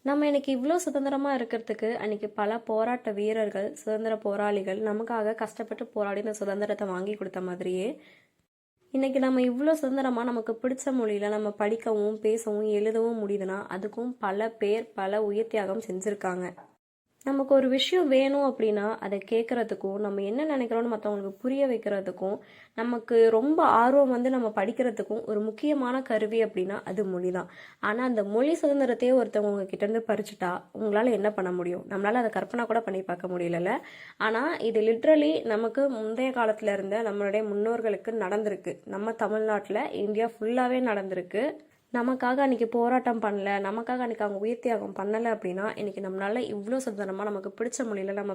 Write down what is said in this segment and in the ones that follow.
நம்ம இன்னைக்கு இவ்வளோ சுதந்திரமா இருக்கிறதுக்கு அன்னைக்கு பல போராட்ட வீரர்கள், சுதந்திர போராளிகள் நமக்காக கஷ்டப்பட்டு போராடி இந்த சுதந்திரத்தை வாங்கி கொடுத்த மாதிரியே, இன்னைக்கு நம்ம இவ்வளோ சுதந்திரமா நமக்கு பிடிச்ச மொழியில நம்ம படிக்கவும், பேசவும், எழுதவும் முடியுதுன்னா, அதுக்கும் பல பேர் பல உயிர் தியாகம் செஞ்சிருக்காங்க. நமக்கு ஒரு விஷயம் வேணும் அப்படின்னா அதை கேட்கறதுக்கும் நம்ம என்ன நினைக்கிறோம்னு மற்றவங்களுக்கு புரிய வைக்கிறதுக்கும் நமக்கு ரொம்ப ஆர்வம் வந்து நம்ம படிக்கிறதுக்கும் ஒரு முக்கியமான கருவி அப்படின்னா அது மொழி தான். ஆனால் அந்த மொழி சுதந்திரத்தையே ஒருத்தவங்க உங்ககிட்ட இருந்து பறிச்சுட்டா உங்களால் என்ன பண்ண முடியும்? நம்மளால அதை கற்பனை கூட பண்ணி பார்க்க முடியல. ஆனால் இது லிட்ரலி நமக்கு முந்தைய காலத்துல இருந்த நம்மளுடைய முன்னோர்களுக்கு நடந்திருக்கு. நம்ம தமிழ்நாட்டில் இந்தியா ஃபுல்லாகவே நடந்திருக்கு. நமக்காக அன்றைக்கி போராட்டம் பண்ணல, நமக்காக அன்றைக்கி அவங்க உயிர் தியாகம் பண்ணலை அப்படின்னா இன்றைக்கி நம்மளால இவ்வளோ சுதந்திரமாக நமக்கு பிடிச்ச மொழியில் நம்ம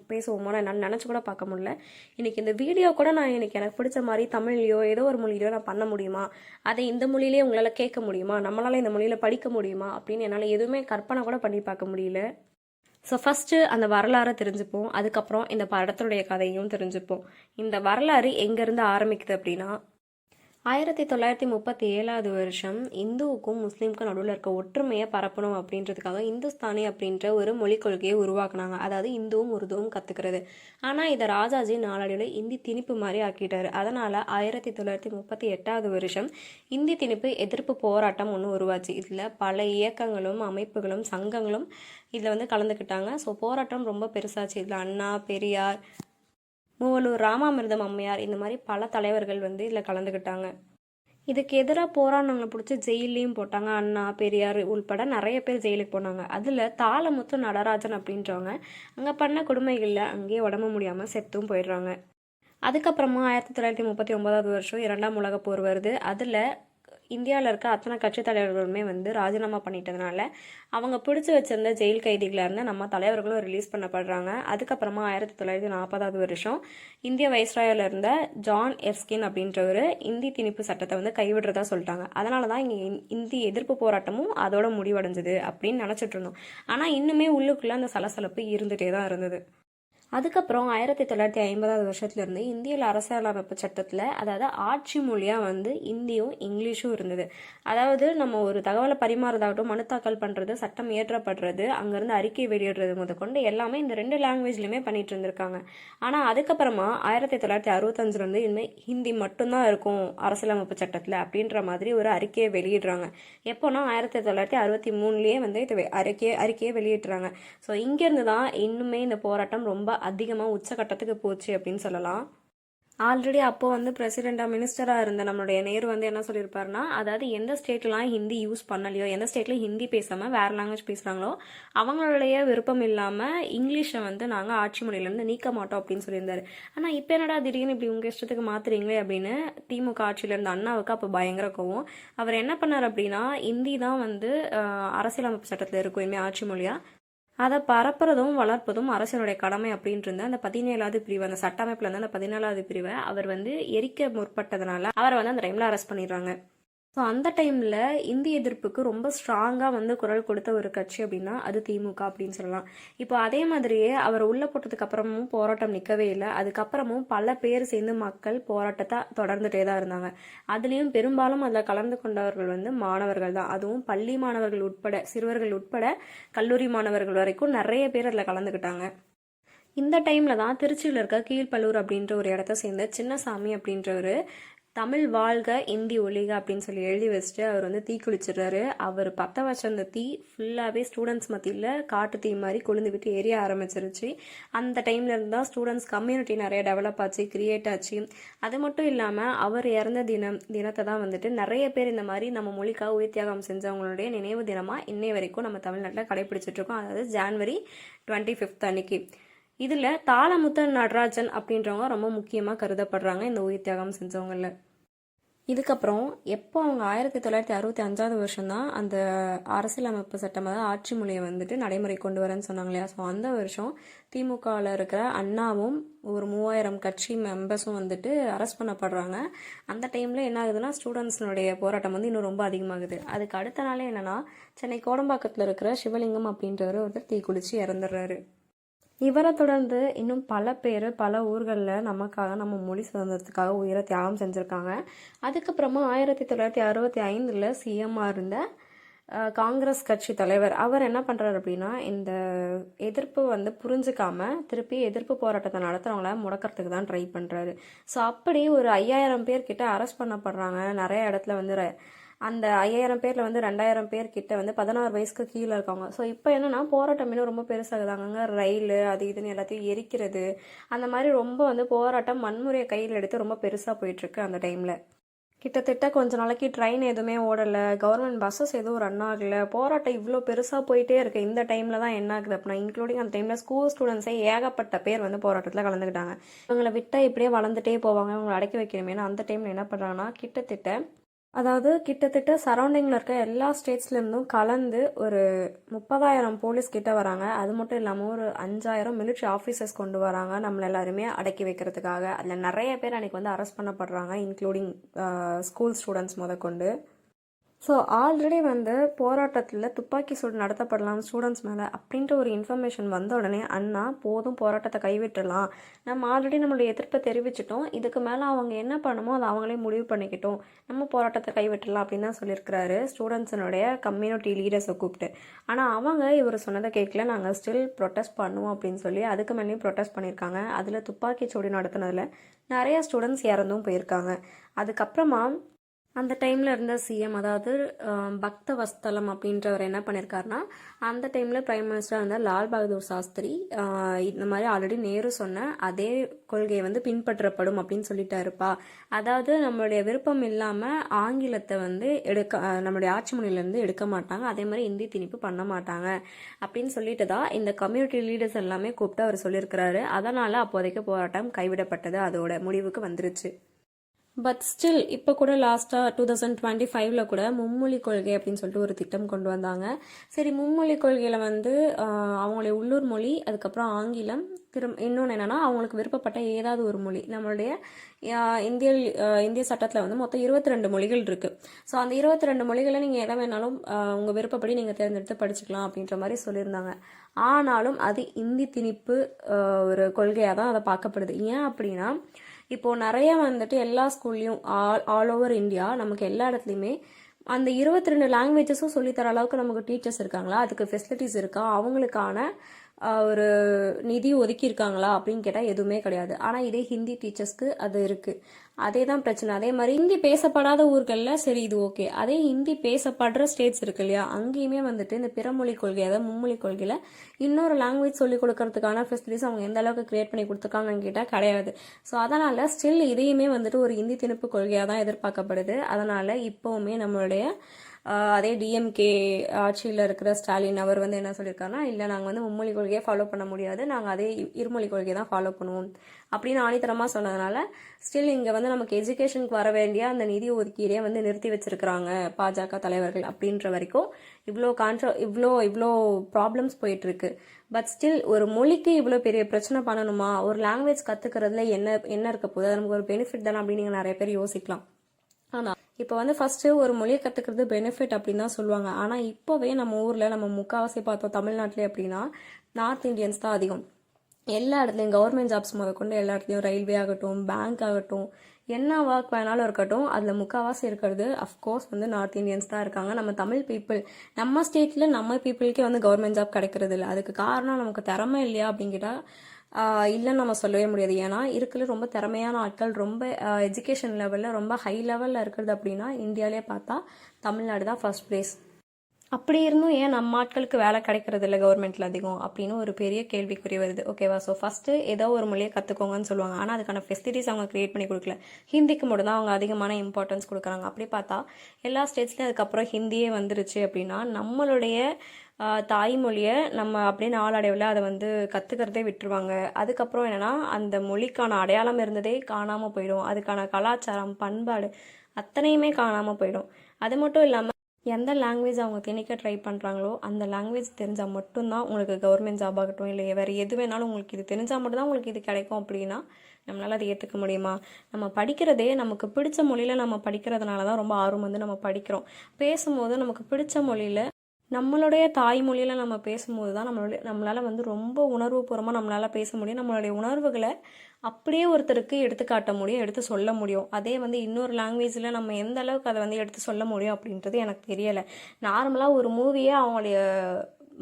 பேசுவோமோன்னு என்னால் நினச்சி கூட பார்க்க முடியல. இன்றைக்கி இந்த வீடியோ கூட நான் இன்றைக்கி எனக்கு பிடிச்ச மாதிரி தமிழ்லையோ ஏதோ ஒரு மொழியிலையோ நான் பண்ண முடியுமா, அதை இந்த மொழியிலே உங்களால் கேட்க முடியுமா, நம்மளால் இந்த மொழியில் படிக்க முடியுமா அப்படின்னு என்னால் எதுவுமே கற்பனை கூட பண்ணி பார்க்க முடியல. ஸோ ஃபஸ்ட்டு அந்த வரலாறை தெரிஞ்சுப்போம், அதுக்கப்புறம் இந்த படத்துடைய கதையும் தெரிஞ்சுப்போம். இந்த வரலாறு எங்கேருந்து ஆரம்பிக்குது அப்படின்னா 1937 வருஷம் இந்துவுக்கும் முஸ்லீமுக்கும் நடுவில் இருக்க ஒற்றுமையை பரப்பணும் அப்படின்றதுக்காக இந்துஸ்தானி அப்படின்ற ஒரு மொழிக் கொள்கையை உருவாக்குனாங்க. அதாவது இந்துவும் உருதுவும் கற்றுக்கிறது. ஆனால் இதை ராஜாஜி நாளடைவில் இந்தி திணிப்பு மாதிரி ஆக்கிட்டாரு. அதனால் 1938 வருஷம் இந்தி திணிப்பு எதிர்ப்பு போராட்டம் ஒன்று உருவாச்சு. இதில் பல இயக்கங்களும் அமைப்புகளும் சங்கங்களும் இதில் வந்து கலந்துக்கிட்டாங்க. ஸோ போராட்டம் ரொம்ப பெருசாச்சு. இதில் அண்ணா, பெரியார், மூவலூர் ராமாமிர்தம் அம்மையார் இந்த மாதிரி பல தலைவர்கள் வந்து இதில் கலந்துக்கிட்டாங்க. இதுக்கு எதிராக போராடினவங்களை பிடிச்சி ஜெயிலையும் போட்டாங்க. அண்ணா, பெரியார் உள்பட நிறைய பேர் ஜெயிலுக்கு போனாங்க. அதில் தாளமுத்து நடராஜன் அப்படின்றவங்க அங்கே பண்ண கொடுமைகளில் அங்கேயே உடம்பு முடியாமல் செத்தும் போயிடுறாங்க. அதுக்கப்புறமா 1939 வருஷம் 2ஆம் உலகப் போர் வருது. அதில் இந்தியாவில் இருக்க அத்தனை கட்சி தலைவர்களுமே வந்து ராஜினாமா பண்ணிட்டதுனால அவங்க பிடிச்சி வச்சிருந்த ஜெயில் கைதிகளை இருந்து நம்ம தலைவர்களும் ரிலீஸ் பண்ணப்படுறாங்க. அதுக்கப்புறமா 1940 வருஷம் இந்திய வைஸ்ராயில் இருந்த ஜான் எர்ஸ்கின் அப்படின்றவர் இந்தி திணிப்பு சட்டத்தை வந்து கைவிடுறதா சொல்லிட்டாங்க. அதனால தான் இங்கே இந்தி எதிர்ப்பு போராட்டமும் அதோட முடிவடைஞ்சது அப்படின்னு நினச்சிட்டு இருந்தோம். ஆனால் இன்னுமே உள்ளுக்குள்ளே அந்த சலசலப்பு இருந்துகிட்டே தான் இருந்தது. அதுக்கப்புறம் 1950 வருஷத்துலேருந்து இந்திய அரசியலமைப்பு சட்டத்தில் அதாவது ஆட்சி மொழியாக வந்து இந்தியும் இங்கிலீஷும் இருந்தது. அதாவது நம்ம ஒரு தகவலை பரிமாறதாகட்டும், மனு தாக்கல் பண்ணுறது, சட்டம் இயற்றப்படுறது, அங்கேருந்து அறிக்கை வெளியிடுறது முதற்கொண்டு எல்லாமே இந்த 2 லாங்குவேஜ்லையுமே பண்ணிட்டு இருந்திருக்காங்க. ஆனால் அதுக்கப்புறமா 1965 இனிமேல் ஹிந்தி மட்டும்தான் இருக்கும் அரசியலமைப்பு சட்டத்தில் அப்படின்ற மாதிரி ஒரு அறிக்கையை வெளியிடுறாங்க. எப்போனா 1963 வந்து இது அறிக்கையை வெளியிடுறாங்க. ஸோ இங்கேருந்து தான் இன்னுமே இந்த போராட்டம் ரொம்ப அதிகமாக உச்சகட்டத்துக்கு போச்சு அப்படின்னு சொல்லலாம். ஆல்ரெடி அப்போ வந்து பிரசிடெண்டாக மினிஸ்டராக இருந்த நம்மளுடைய நேரு வந்து என்ன சொல்லியிருப்பாருன்னா, அதாவது எந்த ஸ்டேட்லாம் ஹிந்தி யூஸ் பண்ணலையோ, எந்த ஸ்டேட்டில் ஹிந்தி பேசாமல் வேறு லாங்குவேஜ் பேசுகிறாங்களோ அவங்களுடைய விருப்பம் இல்லாமல் இங்கிலீஷை வந்து நாங்கள் ஆட்சி மொழியிலேருந்து நீக்க மாட்டோம் அப்படின்னு சொல்லியிருந்தாரு. ஆனால் இப்போ என்னடா திடீர்னு இப்படி உங்கள் இஷ்டத்துக்கு மாற்றுறீங்களே அப்படின்னு திமுக ஆட்சியில் இருந்த அண்ணாவுக்கு அப்போ பயங்கர கோவம். அவர் என்ன பண்ணார் அப்படின்னா, ஹிந்தி தான் வந்து அரசியலமைப்பு சட்டத்தில் இருக்கும் இனிமேல் ஆட்சி மொழியாக, அதை பரப்புறதும் வளர்ப்பதும் அரசனுடைய கடமை அப்படின்ட்டு இருந்த அந்த 17வது பிரிவு, அந்த சட்டமைப்புல இருந்து அந்த 17வது பிரிவை அவர் வந்து எரிக்க முற்பட்டதுனால அவரை வந்து அந்த டைம்ல அரெஸ்ட் பண்ணிடுறாங்க. ஸோ அந்த டைமில் இந்திய எதிர்ப்புக்கு ரொம்ப ஸ்ட்ராங்காக வந்து குரல் கொடுத்த ஒரு கட்சி அப்படின்னா அது திமுக அப்படின்னு சொல்லலாம். இப்போ அதே மாதிரியே அவர் உள்ளே போட்டதுக்கு அப்புறமும் போராட்டம் நிற்கவே இல்லை. அதுக்கப்புறமும் பல பேர் சேர்ந்து மக்கள் போராட்டத்தை தொடர்ந்துட்டே தான் இருந்தாங்க. அதுலேயும் பெரும்பாலும் அதில் கலந்து கொண்டவர்கள் வந்து மாணவர்கள் தான். அதுவும் பள்ளி மாணவர்கள் உட்பட, சிறுவர்கள் உட்பட கல்லூரி மாணவர்கள் வரைக்கும் நிறைய பேர் அதில் கலந்துக்கிட்டாங்க. இந்த டைமில் தான் திருச்சியில் இருக்க கீழ்பல்லூர் அப்படின்ற ஒரு இடத்த சேர்ந்த சின்னசாமி அப்படின்றவர் தமிழ் வாழ்க இந்தி ஒழிக அப்படின்னு சொல்லி எழுதி வச்சுட்டு அவர் வந்து தீ குளிச்சிடுறாரு. அவர் பற்ற வச்ச அந்த தீ ஃபுல்லாகவே ஸ்டூடெண்ட்ஸ் மத்தியில் காட்டு தீ மாதிரி கொழுந்து விட்டு எரிய ஆரம்பிச்சிருச்சு. அந்த டைம்ல இருந்து தான் ஸ்டூடெண்ட்ஸ் கம்யூனிட்டி நிறைய டெவலப் ஆச்சு, கிரியேட் ஆச்சு. அது மட்டும் இல்லாமல் அவர் இறந்த தினத்தை தான் வந்துட்டு நிறைய பேர் இந்த மாதிரி நம்ம மொழிக்காக உயிர் தியாகம் செஞ்சவங்களுடைய நினைவு தினமாக இன்னை வரைக்கும் நம்ம தமிழ்நாட்டில் கடைபிடிச்சிட்டு இருக்கோம். அதாவது ஜான்வரி 25 அன்னைக்கு. இதில் தாளமுத்து நடராஜன் அப்படின்றவங்க ரொம்ப முக்கியமாக கருதப்படுறாங்க இந்த உயிர் தியாகம் செஞ்சவங்களில். இதுக்கப்புறம் எப்போ அவங்க 1965 வருஷம்தான் அந்த அரசியலமைப்பு சட்டம், அதாவது ஆட்சி மொழியை வந்துட்டு நடைமுறை கொண்டு வரேன்னு சொன்னாங்க இல்லையா. ஸோ அந்த வருஷம் திமுகவில் இருக்கிற அண்ணாவும் ஒரு 3000 கட்சி மெம்பர்ஸும் வந்துட்டு அரெஸ்ட் பண்ணப்படுறாங்க. அந்த டைமில் என்ன ஆகுதுன்னா ஸ்டூடெண்ட்ஸ்னுடைய போராட்டம் வந்து இன்னும் ரொம்ப அதிகமாகுது. அதுக்கு அடுத்த நாளே என்னன்னா சென்னை கோடம்பாக்கத்தில் இருக்கிற சிவலிங்கம் அப்படின்றவர் ஒருத்தர் தீக்குளிச்சு இறந்துடுறாரு. இவரை தொடர்ந்து இன்னும் பல பேர் பல ஊர்களில் நமக்காக நம்ம மொழி சுதந்திரத்துக்காக உயிரை தியாகம் செஞ்சுருக்காங்க. அதுக்கப்புறமா 1965 சிஎம்மாக இருந்த காங்கிரஸ் கட்சி தலைவர் அவர் என்ன பண்ணுறாரு அப்படின்னா இந்த எதிர்ப்பு வந்து புரிஞ்சுக்காம திருப்பி எதிர்ப்பு போராட்டத்தை நடத்துகிறவங்கள முடக்கிறதுக்கு தான் ட்ரை பண்ணுறாரு. ஸோ அப்படி ஒரு 5000 பேர் கிட்ட அரெஸ்ட் பண்ணப்படுறாங்க. நிறைய இடத்துல வந்து அந்த 5000 பேரில் வந்து 2000 பேர் கிட்ட வந்து 16 வயசுக்கு கீழே இருக்காங்க. ஸோ இப்போ என்னன்னா போராட்டம் இன்னும் ரொம்ப பெருசாகுதாங்க. ரயில் அது இதுன்னு எல்லாத்தையும் எரிக்கிறது, அந்த மாதிரி ரொம்ப வந்து போராட்டம் வன்முறையை கையில் எடுத்து ரொம்ப பெருசாக போயிட்டுருக்கு. அந்த டைமில் கிட்டத்தட்ட கொஞ்ச நாளைக்கு ட்ரெயின் எதுவுமே ஓடலை, கவர்மெண்ட் பஸ்ஸஸ் எதுவும் ரன் ஆகலை, போராட்டம் இவ்வளோ பெருசாக போயிட்டே இருக்கு. இந்த டைமில் தான் என்ன ஆகுது அப்படின்னா இன்க்ளூடிங் அந்த டைமில் ஸ்கூல் ஸ்டூடெண்ட்ஸே ஏகப்பட்ட பேர் வந்து போராட்டத்தில் கலந்துக்கிட்டாங்க. இவங்களை விட்டால் இப்படியே வளர்ந்துட்டே போவாங்க, இவங்களை அடக்கி வைக்கணுமேனு அந்த டைமில் என்ன பண்ணுறாங்கன்னா கிட்டத்தட்ட சரௌண்டிங்கில் இருக்க எல்லா ஸ்டேட்ஸ்லேருந்தும் கலந்து ஒரு 30,000 போலீஸ் கிட்ட வராங்க. அது மட்டும் இல்லாமல் ஒரு 5,000 மிலிட்ரி ஆஃபீஸர்ஸ் கொண்டு வராங்க நம்மளை எல்லாருமே அடக்கி வைக்கிறதுக்காக. அதில் நிறைய பேர் அன்றைக்கி வந்து அரெஸ்ட் பண்ணப்படுறாங்க, இன்க்ளூடிங் ஸ்கூல் ஸ்டூடெண்ட்ஸ் முதற்கொண்டு. ஸோ ஆல்ரெடி வந்து போராட்டத்தில் துப்பாக்கி சூடு நடத்தப்படலாம் ஸ்டூடெண்ட்ஸ் மேலே அப்படின்ற ஒரு இன்ஃபர்மேஷன் வந்த உடனே அண்ணா போதும் போராட்டத்தை கைவிட்டுடலாம், நம்ம ஆல்ரெடி நம்மளுடைய எதிர்ப்பை தெரிவிச்சிட்டோம், இதுக்கு மேலே அவங்க என்ன பண்ணுமோ அதை அவங்களே முடிவு பண்ணிக்கிட்டோம், நம்ம போராட்டத்தை கைவிட்டுடலாம் அப்படின்னு தான் சொல்லியிருக்கிறாரு ஸ்டூடெண்ட்ஸினுடைய கம்யூனிட்டி லீடர்ஸை கூப்பிட்டு. ஆனால் அவங்க இவர் சொன்னதை கேட்கல, நாங்கள் ஸ்டில் ப்ரொட்டஸ்ட் பண்ணுவோம் அப்படின்னு சொல்லி அதுக்கு மேலேயும் ப்ரொட்டஸ்ட் பண்ணியிருக்காங்க. அதில் துப்பாக்கி சூடு நடத்துனதில் நிறைய ஸ்டூடெண்ட்ஸ் இறந்தும் போயிருக்காங்க. அதுக்கப்புறமா அந்த டைமில் இருந்த சிஎம், அதாவது பக்த வஸ்தலம் அப்படின்றவர் என்ன பண்ணியிருக்காருன்னா அந்த டைமில் பிரைம் மினிஸ்டராக இருந்த லால் பகதூர் சாஸ்திரி இந்த மாதிரி ஆல்ரெடி நேரு சொன்ன அதே கொள்கையை வந்து பின்பற்றப்படும் அப்படின்னு சொல்லிட்டாருப்பா. அதாவது நம்மளுடைய விருப்பம் இல்லாமல் ஆங்கிலத்தை வந்து நம்மளுடைய ஆட்சி மொழியிலேருந்து எடுக்க மாட்டாங்க, அதே மாதிரி இந்தி திணிப்பு பண்ண மாட்டாங்க அப்படின்னு சொல்லிட்டு தான் இந்த கம்யூனிட்டி லீடர்ஸ் எல்லாமே கூப்பிட்டு அவர் சொல்லியிருக்கிறாரு. அதனால் அப்போதைக்கு போராட்டம் கைவிடப்பட்டது, அதோட முடிவுக்கு வந்துருச்சு. பட் ஸ்டில் இப்போ கூட லாஸ்ட்டாக 2025 கூட மும்மொழி கொள்கை அப்படின்னு சொல்லிட்டு ஒரு திட்டம் கொண்டு வந்தாங்க. சரி, மும்மொழி கொள்கையில் வந்து அவங்களுடைய உள்ளூர் மொழி, அதுக்கப்புறம் ஆங்கிலம், இன்னொன்று என்னென்னா அவங்களுக்கு விருப்பப்பட்ட ஏதாவது ஒரு மொழி. நம்மளுடைய இந்திய சட்டத்தில் வந்து மொத்தம் 22 மொழிகள் இருக்குது. ஸோ அந்த 22 மொழிகளை நீங்கள் எதை வேணாலும் உங்கள் விருப்பப்படி நீங்கள் தேர்ந்தெடுத்து படிச்சுக்கலாம் அப்படின்ற மாதிரி சொல்லியிருந்தாங்க. ஆனாலும் அது இந்தி திணிப்பு ஒரு கொள்கையாக தான் அதை பார்க்கப்படுது. ஏன் அப்படின்னா இப்போது நிறைய வந்துட்டு எல்லா ஸ்கூல்லையும் ஆல் ஓவர் இந்தியா நமக்கு எல்லா இடத்துலையுமே அந்த 22 லாங்குவேஜஸும் சொல்லித்தர அளவுக்கு நமக்கு டீச்சர்ஸ் இருக்காங்களா, அதுக்கு ஃபெசிலிட்டிஸ் இருக்கா, அவங்களுக்கான ஒரு நிதி ஒதுக்கியிருக்காங்களா அப்படின்னு கேட்டால் எதுவுமே கிடையாது. ஆனால் இதே ஹிந்தி டீச்சர்ஸ்க்கு அது இருக்குது. அதே தான் பிரச்சனை. அதே மாதிரி ஹிந்தி பேசப்படாத ஊர்களில் சரி இது ஓகே, அதே ஹிந்தி பேசப்படுற ஸ்டேட்ஸ் இருக்கு இல்லையா, அங்கேயுமே வந்துட்டு இந்த பிறமொழி கொள்கை, அதாவது மும்மொழி கொள்கையில் இன்னொரு லாங்குவேஜ் சொல்லிக் கொடுக்கறதுக்கான ஃபெசிலிட்டிஸ் அவங்க எந்த அளவுக்கு கிரியேட் பண்ணி கொடுத்துருக்காங்கன்னு கேட்டால் கிடையாது. ஸோ அதனால் ஸ்டில் இதையுமே வந்துட்டு ஒரு இந்தி திணிப்பு கொள்கையாக தான் எதிர்பார்க்கப்படுது. அதனால் இப்போவுமே நம்மளுடைய அதே டிஎம்கே ஆட்சியில் இருக்கிற ஸ்டாலின் அவர் வந்து என்ன சொல்லியிருக்காருன்னா, இல்லை நாங்கள் வந்து மும்மொழி கொள்கையை ஃபாலோ பண்ண முடியாது, நாங்கள் அதே இருமொழி கொள்கையை தான் ஃபாலோ பண்ணுவோம் அப்படின்னு ஆணித்தரமாக சொன்னதுனால ஸ்டில் இங்கே வந்து நமக்கு எஜுகேஷனுக்கு வர வேண்டிய அந்த நிதி ஒதுக்கீடே வந்து நிறுத்தி வச்சிருக்கிறாங்க பாஜக தலைவர்கள் அப்படின்ற வரைக்கும் இவ்வளோ ப்ராப்ளம்ஸ் போயிட்டுருக்கு. பட் ஸ்டில் ஒரு மொழிக்கு இவ்வளோ பெரிய பிரச்சனை பண்ணணுமா, ஒரு லாங்குவேஜ் கற்றுக்கிறதுல என்ன இருக்க போகுது, அது நமக்கு ஒரு பெனிஃபிட் தானே அப்படின்னு நீங்கள் நிறைய பேர் யோசிக்கலாம். ஆனால் இப்போ வந்து ஃபஸ்ட்டு ஒரு மொழியை கற்றுக்கிறது பெனிஃபிட் அப்படின்னு தான் சொல்லுவாங்க. ஆனால் இப்போவே நம்ம ஊரில் நம்ம முக்கால்வாசி பார்த்தோம் தமிழ்நாட்டிலே அப்படின்னா நார்த் இந்தியன்ஸ் தான் அதிகம். எல்லா இடத்துலையும் கவர்மெண்ட் ஜாப்ஸ் முதற்கொண்டு எல்லா இடத்துலையும் ரயில்வே ஆகட்டும், பேங்க் ஆகட்டும், என்ன ஒர்க் வேணாலும் இருக்கட்டும், அதில் முக்கால்வாசி இருக்கிறது அஃப்கோர்ஸ் வந்து நார்த் இந்தியன்ஸ் தான் இருக்காங்க. நம்ம தமிழ் பீப்புள், நம்ம ஸ்டேட்டில் நம்ம பீப்புளுக்கே வந்து கவர்மெண்ட் ஜாப் கிடைக்கிறது இல்லை. அதுக்கு காரணம் நமக்கு திறமை இல்லையா அப்படின்னு கேட்டால் இல்லைன்னு நம்ம சொல்லவே முடியாது. ஏன்னா இருக்கிற ரொம்ப திறமையான ஆட்கள், ரொம்ப எஜுகேஷன் லெவலில் ரொம்ப ஹை லெவலில் இருக்கிறது அப்படின்னா இந்தியாவிலே பார்த்தா தமிழ்நாடு தான் ஃபர்ஸ்ட் பிளேஸ். அப்படி இருந்தும் ஏன் நம்ம ஆட்களுக்கு வேலை கிடைக்கிறது இல்லை கவர்மெண்ட்டில் அதிகம் அப்படின்னு ஒரு பெரிய கேள்விக்குறி வருது. ஓகேவா? ஸோ ஃபஸ்ட்டு ஏதோ ஒரு மொழியை கற்றுக்கோங்கன்னு சொல்லுவாங்க, ஆனால் அதுக்கான ஃபெசிலிட்டிஸ் அவங்க க்ரியேட் பண்ணி கொடுக்கல. ஹிந்திக்கு மட்டும் தான் அவங்க அதிகமான இம்பார்ட்டன்ஸ் கொடுக்குறாங்க. அப்படி பார்த்தா எல்லா ஸ்டேட்ஸ்லையும் அதுக்கப்புறம் ஹிந்தியே வந்துருச்சு அப்படின்னா நம்மளுடைய தாய்மொழியை நம்ம அப்படியே நாளடைவில் அதை வந்து கற்றுக்கிறதே விட்டுருவாங்க. அதுக்கப்புறம் என்னென்னா அந்த மொழிக்கான அடையாளம் இருந்ததே காணாமல் போயிடும், அதுக்கான கலாச்சாரம் பண்பாடு அத்தனையுமே காணாமல் போயிடும். அது மட்டும் இல்லாமல் எந்த லாங்குவேஜ் அவங்க திணிக்க ட்ரை பண்ணுறாங்களோ அந்த லாங்குவேஜ் தெரிஞ்சால் மட்டும்தான் உங்களுக்கு கவர்மெண்ட் ஜாப் ஆகட்டும், இல்லை வேறு எது வேணாலும் உங்களுக்கு இது தெரிஞ்சால் மட்டும்தான் உங்களுக்கு இது கிடைக்கும் அப்படின்னா நம்மளால் அதை ஏற்றுக்க முடியுமா? நம்ம படிக்கிறதே நமக்கு பிடிச்ச மொழியில் நம்ம படிக்கிறதுனால தான் ரொம்ப ஆர்வம் வந்து நம்ம படிக்கிறோம். பேசும்போது நமக்கு பிடிச்ச மொழியில் நம்மளுடைய தாய்மொழியில் நம்ம பேசும்போது தான் நம்மளால் வந்து ரொம்ப உணர்வுபூர்வமாக நம்மளால் பேச முடியும். நம்மளுடைய உணர்வுகளை அப்படியே ஒருத்தருக்கு எடுத்துக்காட்ட முடியும், எடுத்து சொல்ல முடியும். அதே வந்து இன்னொரு லாங்குவேஜில் நம்ம எந்த அளவுக்கு அதை வந்து எடுத்து சொல்ல முடியும் அப்படின்றது எனக்கு தெரியலை. நார்மலாக ஒரு மூவியே அவங்களுடைய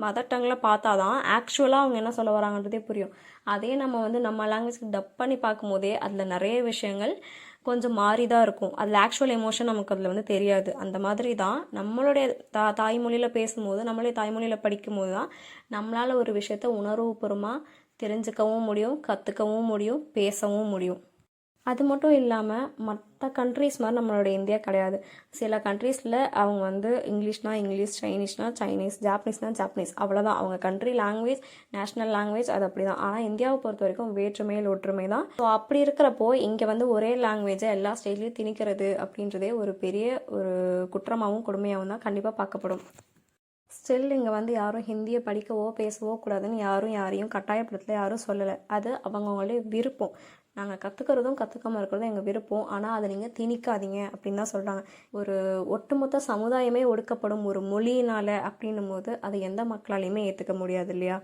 மதர் டங்கில் பார்த்தா தான் ஆக்சுவலாக அவங்க என்ன சொல்ல வராங்கன்றதே புரியும். அதே நம்ம வந்து நம்ம லாங்குவேஜ்க்கு டப் பண்ணி பார்க்கும்போதே அதில் நிறைய விஷயங்கள் கொஞ்சம் மாறி தான் இருக்கும். அதில் ஆக்சுவல் எமோஷன் நமக்கு அதில் வந்து தெரியாது. அந்த மாதிரி தான் நம்மளுடைய தாய்மொழியில் பேசும்போது, நம்மளுடைய தாய்மொழியில் படிக்கும்போது தான் நம்மளால் ஒரு விஷயத்த உணர்வுபூர்வமாக தெரிஞ்சுக்கவும் முடியும், கற்றுக்கவும் முடியும், பேசவும் முடியும். அது மட்டும் இல்லாமல் மற்ற கண்ட்ரீஸ் மாதிரி நம்மளோட இந்தியா கிடையாது. சில கண்ட்ரீஸில் அவங்க வந்து இங்கிலீஷ்னால் இங்கிலீஷ், சைனீஸ்னால் சைனீஸ், ஜாப்பனீஸ்னால் ஜாப்பனீஸ், அவ்வளோதான். அவங்க கண்ட்ரி லாங்குவேஜ், நேஷ்னல் லாங்குவேஜ் அது அப்படி தான். ஆனால் இந்தியாவை பொறுத்த வரைக்கும் வேற்றுமையில் ஒற்றுமை தான். ஸோ அப்படி இருக்கிறப்போ இங்கே வந்து ஒரே லாங்குவேஜை எல்லா ஸ்டேட்லேயும் திணிக்கிறது அப்படின்றதே ஒரு பெரிய ஒரு குற்றமாகவும் கொடுமையாகவும் தான் கண்டிப்பாக பார்க்கப்படும். ஸ்டில் இங்கே வந்து யாரும் ஹிந்தியை படிக்கவோ பேசவோ கூடாதுன்னு யாரையும் கட்டாயப்படுத்தல, யாரும் சொல்லலை. அது அவங்கவுங்களுடைய விருப்பம். நாங்கள் கற்றுக்கிறதும் கற்றுக்காமல் இருக்கிறதும் எங்கள் விருப்பம். ஆனால் அதை நீங்கள் திணிக்காதீங்க அப்படின்னு தான் சொல்கிறாங்க. ஒரு ஒட்டுமொத்த சமுதாயமே ஒடுக்கப்படும் ஒரு மொழியினால் அப்படின்னும் போது அதை எந்த மக்களாலையுமே ஏற்றுக்க முடியாது இல்லையா?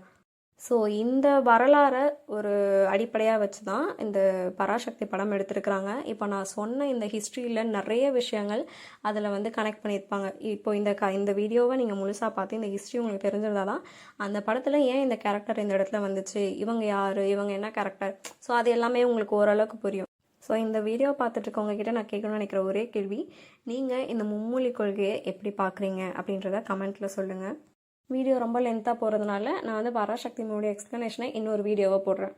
ஸோ இந்த வரலாறை ஒரு அடிப்படையாக வச்சு தான் இந்த பராசக்தி படம் எடுத்திருக்கிறாங்க. இப்போ நான் சொன்ன இந்த ஹிஸ்ட்ரியில் நிறைய விஷயங்கள் அதில் வந்து கனெக்ட் பண்ணியிருப்பாங்க. இப்போ இந்த வீடியோவை நீங்கள் முழுசாக பார்த்து இந்த ஹிஸ்ட்ரி உங்களுக்கு தெரிஞ்சிருந்தா தான் அந்த படத்தில் ஏன் இந்த கேரக்டர் இந்த இடத்துல வந்துச்சு, இவங்க யார், இவங்க என்ன கேரக்டர், ஸோ அது எல்லாமே உங்களுக்கு ஓரளவுக்கு புரியும். ஸோ இந்த வீடியோவை பார்த்துட்டு இருக்கவங்க கிட்ட நான் கேட்கணும்னு நினைக்கிற ஒரே கேள்வி, நீங்கள் இந்த மும்மொழி கொள்கையை எப்படி பார்க்குறீங்க அப்படின்றத கமெண்ட்டில் சொல்லுங்கள். வீடியோ ரொம்ப லென்த்தாக போகிறதுனால நான் வந்து பராசக்தி மூவியோட எக்ஸ்ப்ளனேஷனை இன்னொரு வீடியோவை போடுறேன்.